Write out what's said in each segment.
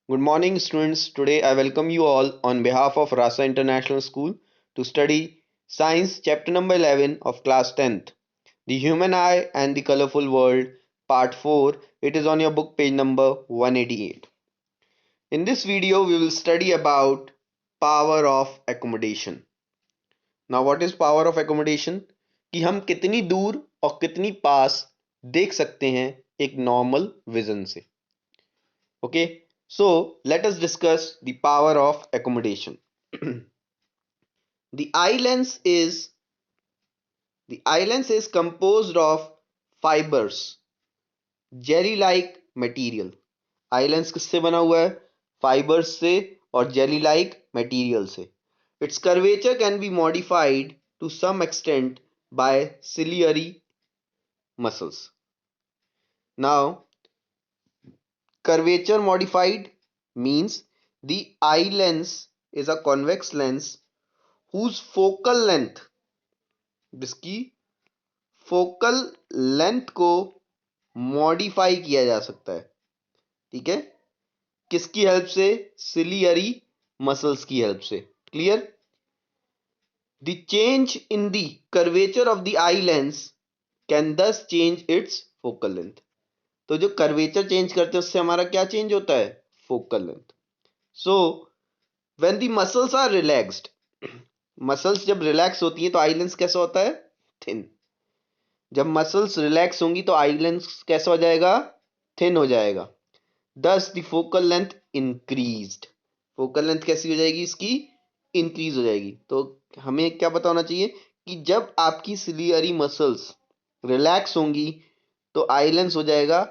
Good morning, students. Today I welcome you all on behalf of Rasa International School to study Science Chapter number 11 of Class 10th, The Human Eye and the Colorful World, Part 4. It is on your book page number 188. In this video, we will study about power of accommodation. Now, what is power of accommodation? कि हम कितनी दूर और कितनी पास देख सकते हैं एक नॉर्मल विजन से. Okay, so let us discuss the power of accommodation. The eye lens is the eye lens is composed of fibers, jelly-like material. Eye lens किससे बना हुआ है? Fibers से और jelly-like material से. Its curvature can be modified to some extent by ciliary muscles. Now, curvature modified means the eye lens is a convex lens whose focal length जिसकी focal length को modify किया जा सकता है. ठीक है, किसकी हेल्प से? सिलियरी मसल्स की हेल्प से. Clear? The change in the curvature of the eye lens can दस चेंज इट्स फोकल लेंथ. तो जो कर्वेचर चेंज करते हैं उससे हमारा क्या चेंज होता है? Focal length. So when the muscles are relaxed, muscles जब रिलैक्स होती हैं तो आई लेंस कैसा होता है? थिन. जब मसल्स रिलैक्स होंगी तो आई लेंस कैसा हो जाएगा? थिन हो जाएगा. दस the focal length increased. Focal length कैसी हो जाएगी इसकी? इंक्रीज हो जाएगी. तो हमें क्या पता होना चाहिए कि जब आपकी सिलियरी मसल्स रिलैक्स होंगी तो आई लेंस हो जाएगा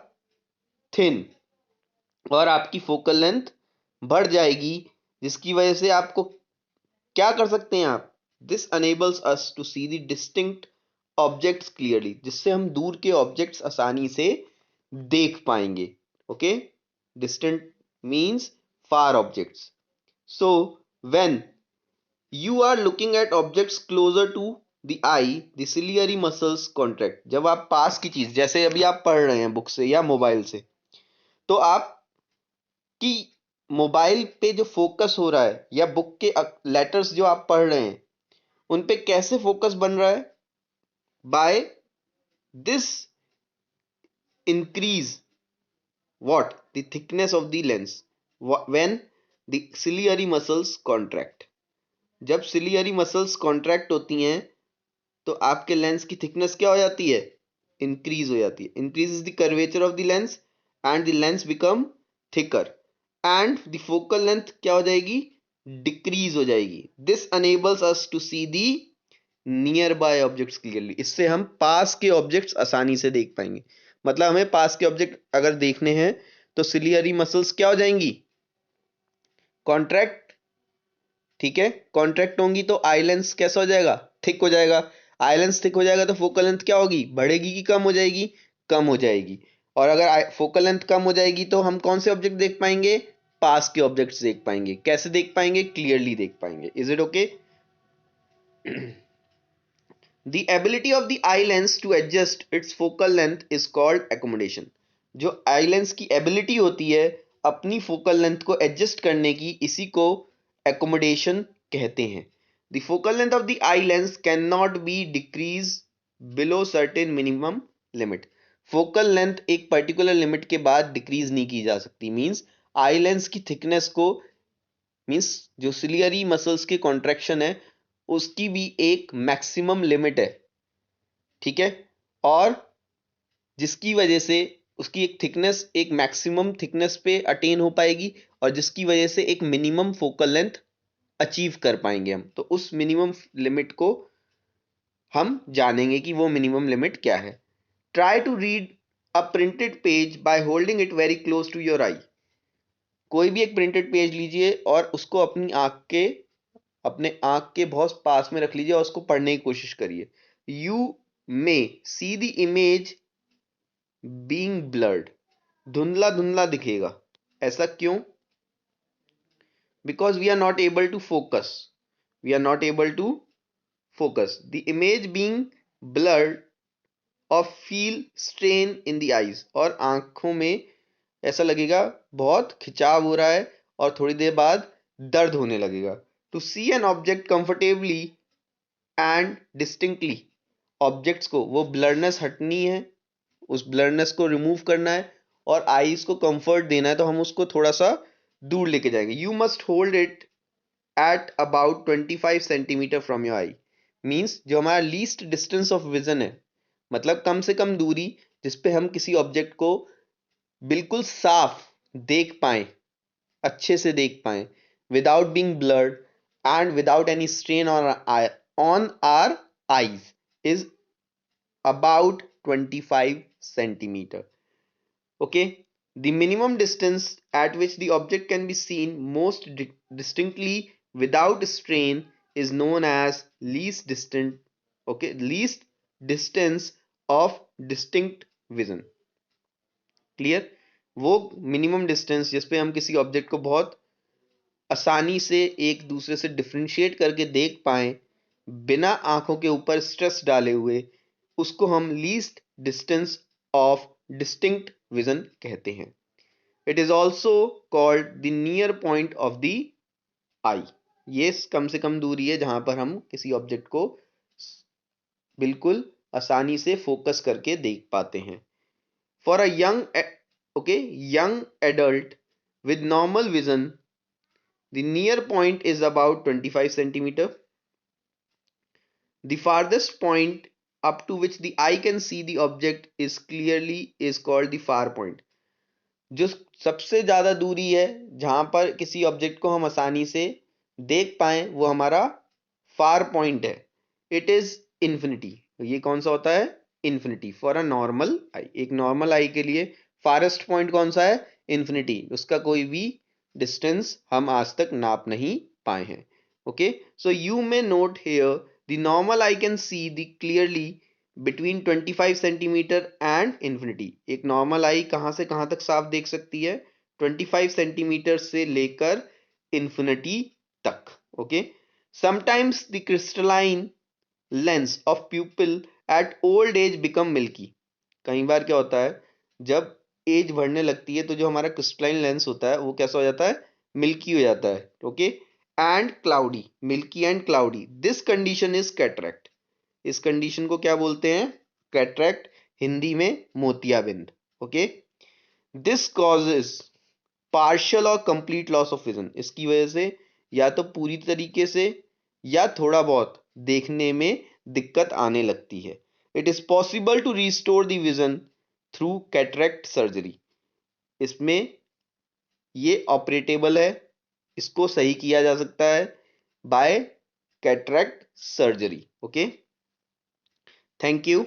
थिन और आपकी फोकल लेंथ बढ़ जाएगी, जिसकी वजह से आपको क्या कर सकते हैं आप? This enables us to see the distinct objects clearly, जिससे हम दूर के ऑब्जेक्ट्स आसानी से देख पाएंगे. Okay, distant means far objects. So when you are looking at objects closer to the eye, the ciliary muscles contract. जब आप पास की चीज, जैसे अभी आप पढ़ रहे हैं बुक से या मोबाइल से, तो आप कि मोबाइल पे जो फोकस हो रहा है या बुक के लेटर्स जो आप पढ़ रहे हैं उन पे कैसे फोकस बन रहा है? By this increase what? The thickness of the lens when the ciliary muscles contract. जब ciliary muscles contract होती हैं तो आपके लेंस की थिकनेस क्या हो जाती है? इंक्रीज हो जाती है. Increase the curvature of the lens and the lens become thicker and the focal length क्या हो जाएगी? डिक्रीज हो जाएगी. This enables us to see the nearby objects clearly. इससे हम पास के ऑब्जेक्ट्स आसानी से देख पाएंगे. मतलब हमें पास के ऑब्जेक्ट अगर देखने हैं तो सिलियरी मसल्स क्या हो जाएंगी? कॉन्ट्रैक्ट. ठीक है, कॉन्ट्रैक्ट होंगी तो आई लेंस कैसा हो जाएगा? थिक हो जाएगा. आई लेंस थिक हो जाएगा तो फोकल लेंथ क्या होगी? बढ़ेगी कि कम हो जाएगी? कम हो जाएगी. और अगर फोकल लेंथ कम हो जाएगी तो हम कौन से ऑब्जेक्ट देख पाएंगे? पास के ऑब्जेक्ट्स देख पाएंगे. कैसे देख पाएंगे? क्लियरली देख पाएंगे. Is it okay? The ability of the eye lens to adjust its focal length is called accommodation. जो आई लेंस की एबिलिटी होती है अपनी फोकल लेंथ को एडजस्ट करने की, इसी को एकोमोडेशन कहते हैं. The focal length of the eye lens can not be decrease below certain minimum limit. Focal length एक पर्टिकुलर लिमिट के बाद डिक्रीज नहीं की जा सकती. मींस आई लेंस की थिकनेस को, मींस जो सिलियरी मसल्स की कॉन्ट्रैक्शन है उसकी भी एक मैक्सिमम लिमिट है. ठीक है, और जिसकी वजह से उसकी एक थिकनेस, एक मैक्सिमम थिकनेस पे अटेन हो पाएगी और जिसकी वजह से एक मिनिमम फोकल लेंथ अचीव कर पाएंगे हम. तो उस मिनिमम लिमिट को हम जानेंगे कि वो मिनिमम लिमिट क्या है. Try to read a printed page by holding it very close to your eye. कोई भी एक प्रिंटेड पेज लीजिए और उसको अपने आंख के बहुत पास में रख लीजिए और उसको पढ़ने की कोशिश करिए. You may see the image being blurred. धुंधला धुंधला दिखेगा. ऐसा क्यों? Because we are not able to focus. We are not able to focus. The image being blurred और feel strain in the eyes. और आंखों में ऐसा लगेगा बहुत खिंचाव हो रहा है और थोड़ी देर बाद दर्द होने लगेगा। To see an object comfortably and distinctly, objects को वो ब्लरनेस हटनी है, उस ब्लरनेस को रिमूव करना है और आईज को कंफर्ट देना है, तो हम उसको थोड़ा सा दूर लेके जाएंगे। You must hold it at about 25 centimetre from your I, means जो हमारा लीस्ट डिस्टेंस ऑफ विजन है, मतलब कम से कम दूरी जिसपे हम किसी ऑब्जेक्ट को बिल्कुल साफ देख पाए, अच्छे से देख पाए, without being blurred and without any strain on our eyes, is about 25 centimeter. Okay, the minimum distance at which the object can be seen most distinctly without strain is known as least distant, okay, least distance of distinct vision. Clear? वो minimum distance जिस पे हम किसी object को बहुत आसानी से एक दूसरे से डिफ्रेंशिएट करके देख पाए बिना आंखों के ऊपर स्ट्रेस डाले हुए, उसको हम least distance of distinct vision कहते हैं। It is also called the near point of the eye. ये कम से कम दूरी है जहां पर हम किसी ऑब्जेक्ट को बिल्कुल आसानी से फोकस करके देख पाते हैं। For a young, okay, young adult with normal vision, the near point is about 25 centimeter. The farthest point up to which the eye can see the object is clearly is called the far point. जो सबसे ज्यादा दूरी है जहां पर किसी object को हम आसानी से देख पाए वो हमारा फार पॉइंट है। It is infinity. ये कौन सा होता है? इन्फिनिटी फॉर अ नॉर्मल आई। एक नॉर्मल आई के लिए फारेस्ट पॉइंट कौन सा है? इन्फिनिटी। उसका कोई भी डिस्टेंस हम आज तक नाप नहीं पाए हैं। Okay, so you may note here the normal I can see the clearly between 25 centimetre and infinity. एक नॉर्मल आई कहां से कहां तक साफ देख सकती है? 25 सेंटीमीटर से लेकर इन्फिनिटी तक। Okay, sometimes the crystalline lens of pupil at old age become milky. कई बार क्या होता है, जब एज बढ़ने लगती है तो जो हमारा क्रिस्टलाइन लेंस होता है वो कैसा हो जाता है? मिल्की हो जाता है। Okay, and cloudy, milky and cloudy, this condition is cataract. इस कंडीशन को क्या बोलते हैं? कैटरैक्ट, हिंदी में मोतियाबिंद। ओके, दिस कॉजेज पार्शियल और कंप्लीट लॉस ऑफ विजन। इसकी वजह से या तो पूरी तरीके से या थोड़ा बहुत देखने में दिक्कत आने लगती है। It is possible to restore the vision through cataract surgery. इसमें ये ऑपरेटेबल है, इसको सही किया जा सकता है by cataract surgery. Okay, thank you.